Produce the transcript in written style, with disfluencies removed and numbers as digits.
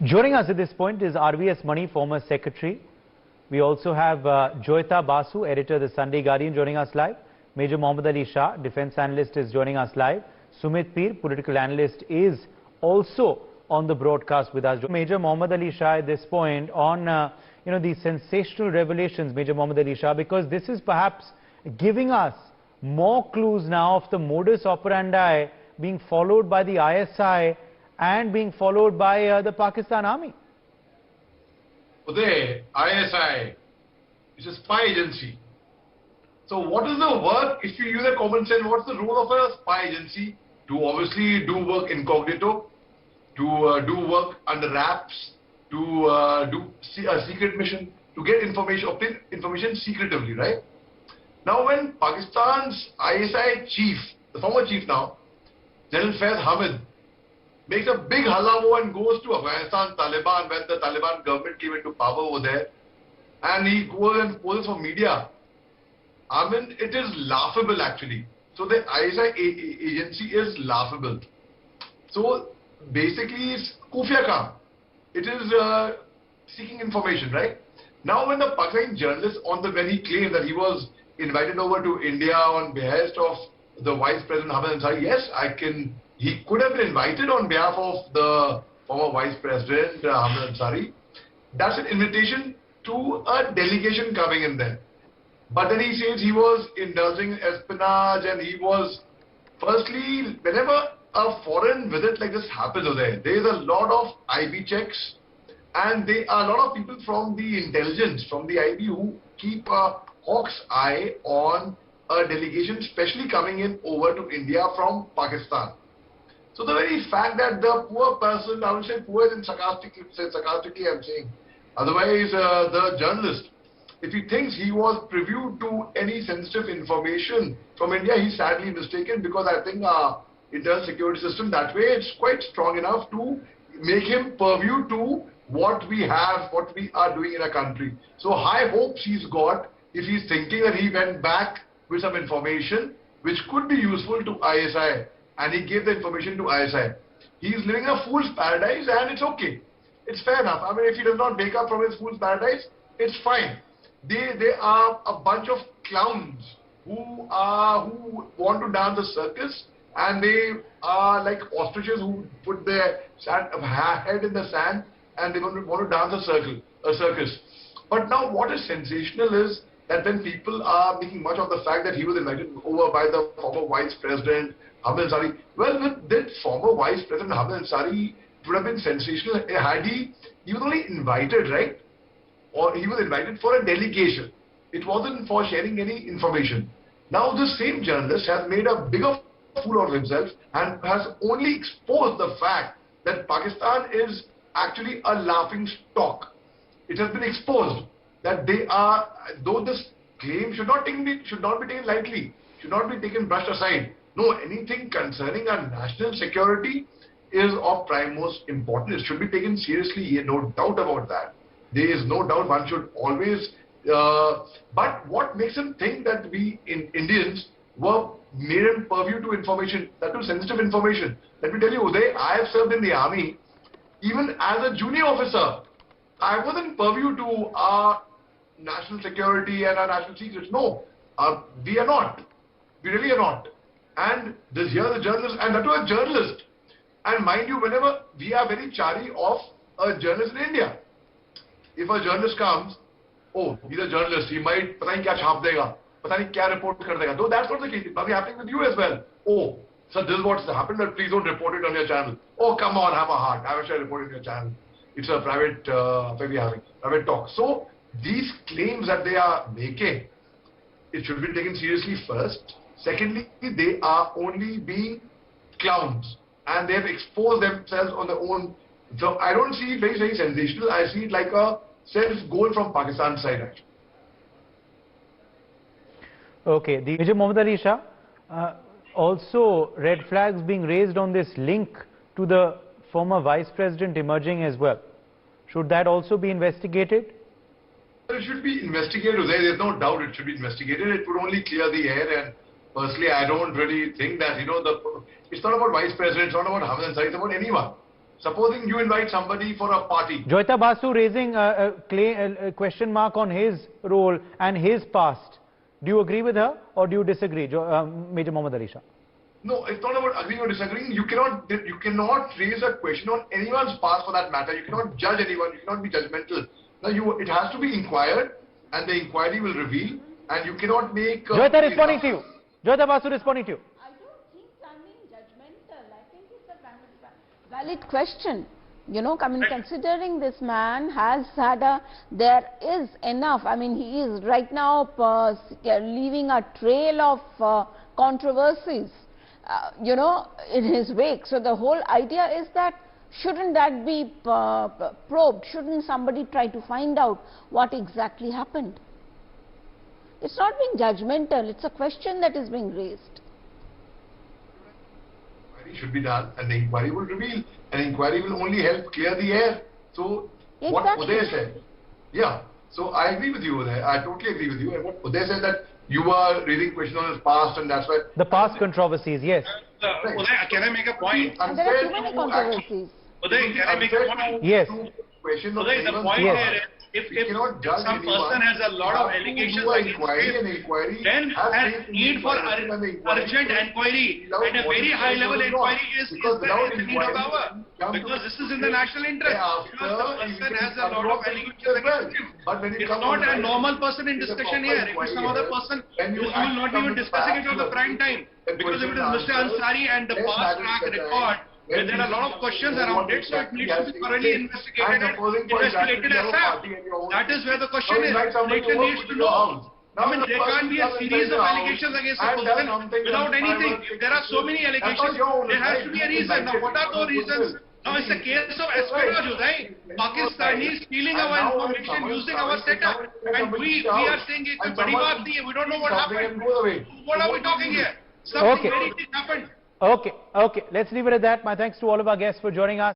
Joining us at this point is RVS Mani, former secretary. We also have Joyita Basu, editor of the Sunday Guardian, joining us live. Major Mohd Ali Shah, defense analyst, is joining us live. Sumit Peer, political analyst, is also on the broadcast with us. Major Mohd Ali Shah at this point on these sensational revelations, Major Mohd Ali Shah, because this is perhaps giving us more clues now of the modus operandi being followed by the ISI and being followed by the Pakistan army. Today, ISI is a spy agency. So what is the work, if you use a common sense, what's the role of a spy agency? To obviously do work incognito, to do work under wraps, to do a secret mission, to get information, obtain information secretively, right? Now when Pakistan's ISI chief, the former chief now, General Faiz Hamid, makes a big hallabo and goes to Afghanistan, Taliban, when the Taliban government came into power over there, and he goes and poses for media. I mean, it is laughable actually. So the ISI agency is laughable. So basically it's Khufia Kam. It is seeking information, right? Now when the Pakistani journalist, when he claimed that he was invited over to India on behest of the Vice President Hamid Ansari, yes, he could have been invited on behalf of the former Vice President Hamid Ansari. That's an invitation to a delegation coming in there. But then he says he was indulging in espionage, and he was, firstly, whenever a foreign visit like this happens over there is a lot of IB checks, and there are a lot of people from the intelligence, from the IB, who keep a hawk's eye on a delegation, especially coming in over to India from Pakistan. So the very fact that the poor person, I would say poor in sarcastically I'm saying, otherwise the journalist, if he thinks he was privy to any sensitive information from India, he's sadly mistaken, because I think our internal security system that way, it's quite strong enough to make him purview to what we have, what we are doing in a country. So high hopes he's got if he's thinking that he went back with some information which could be useful to ISI, and he gave the information to ISI. He's living a fool's paradise, and it's okay. It's fair enough. I mean, if he does not wake up from his fool's paradise, it's fine. They are a bunch of clowns who want to dance a circus, and they are like ostriches who put their head in the sand, and they want to dance a circus. But now what is sensational is that when people are making much of the fact that he was invited over by the former Vice President Hamid Ansari, well, with that former Vice President Hamid Ansari, it would have been sensational had he was only invited, right? Or he was invited for a delegation. It wasn't for sharing any information. Now the same journalist has made a bigger fool of himself and has only exposed the fact that Pakistan is actually a laughing stock. It has been exposed that they are, though this claim should not be taken lightly, should not be taken brushed aside. No, anything concerning our national security is of prime most importance. It should be taken seriously, no doubt about that. There is no doubt one should always, but what makes him think that we Indians were made him purview to information, that was sensitive information? Let me tell you, Uday, I have served in the army. Even as a junior officer, I wasn't purview to our national security and our national secrets. No, we are not. We really are not. And here the journalist, and that was a journalist. And mind you, whenever we are very chary of a journalist in India. If a journalist comes, oh, he's a journalist, he might, pata nahi kya chhap dega, pata nahi kya report kar dega. Though that's not the case, it might be happening with you as well. Oh, so this is what's happened, but please don't report it on your channel. Oh, come on, have a heart, I wish I reported on your channel. It's a private affair we are having, private talk. So these claims that they are making, it should be taken seriously first. Secondly, they are only being clowns, and they have exposed themselves on their own. So I don't see it very, very sensational. I see it like a self-goal from Pakistan's side actually. Okay, the Major Mohd Ali Shah, also red flags being raised on this link to the former Vice President emerging as well. Should that also be investigated? It should be investigated. There's no doubt it should be investigated. It would only clear the air, and personally I don't really think that, it's not about Vice President, it's not about Hamid Ansari, it's about anyone. Supposing you invite somebody for a party. Joyita Basu raising a question mark on his role and his past. Do you agree with her or do you disagree, Major Mohd Ali Shah? No, it's not about agreeing or disagreeing. You cannot raise a question on anyone's past for that matter. You cannot judge anyone. You cannot be judgmental. Now, it has to be inquired, and the inquiry will reveal. And you cannot make. Joyita responding to you. Joyita Basu responding to you. I don't think I'm being judgmental. I think it's a valid question. You know, I mean, considering this man has had there is enough. I mean, he is right now leaving a trail of controversies, you know, in his wake. So the whole idea is that shouldn't that be probed? Shouldn't somebody try to find out what exactly happened? It's not being judgmental. It's a question that is being raised. Inquiry should be done, and the inquiry will reveal. An inquiry will only help clear the air. So Exactly. What Uday said, yeah. So I agree with you, Uday. I totally agree with you. And what Uday said, that you are raising question on his past, and that's why The past controversies, yes. Uday, can I make a point? And there are too many controversies. Uday, can I make a point? Yes. Uday, the point Yes. here is, if some person has a lot of allegations against him, then a need for urgent inquiry and a very high level inquiry is the need of hour. Because this is in the national interest. Because the person has a lot of allegations against him. It's not a normal person in discussion here. If it's some other person, you will not be even discussing it on the prime time. Because if it is Mr. Ansari and the past track record, and there are a lot of questions around it, so it needs to be thoroughly investigated as such. That is where the question is. Nation needs to know. I mean, there can't be a series of allegations against a person without anything. If there are so many allegations, there has to be a reason. Now, what are those reasons? Now, it's a case of espionage, right? Pakistani stealing our information, using our setup. And we are saying it's a badi baat nahi hai. We don't know what happened. What are we talking here? Something very big happened. Okay. Let's leave it at that. My thanks to all of our guests for joining us.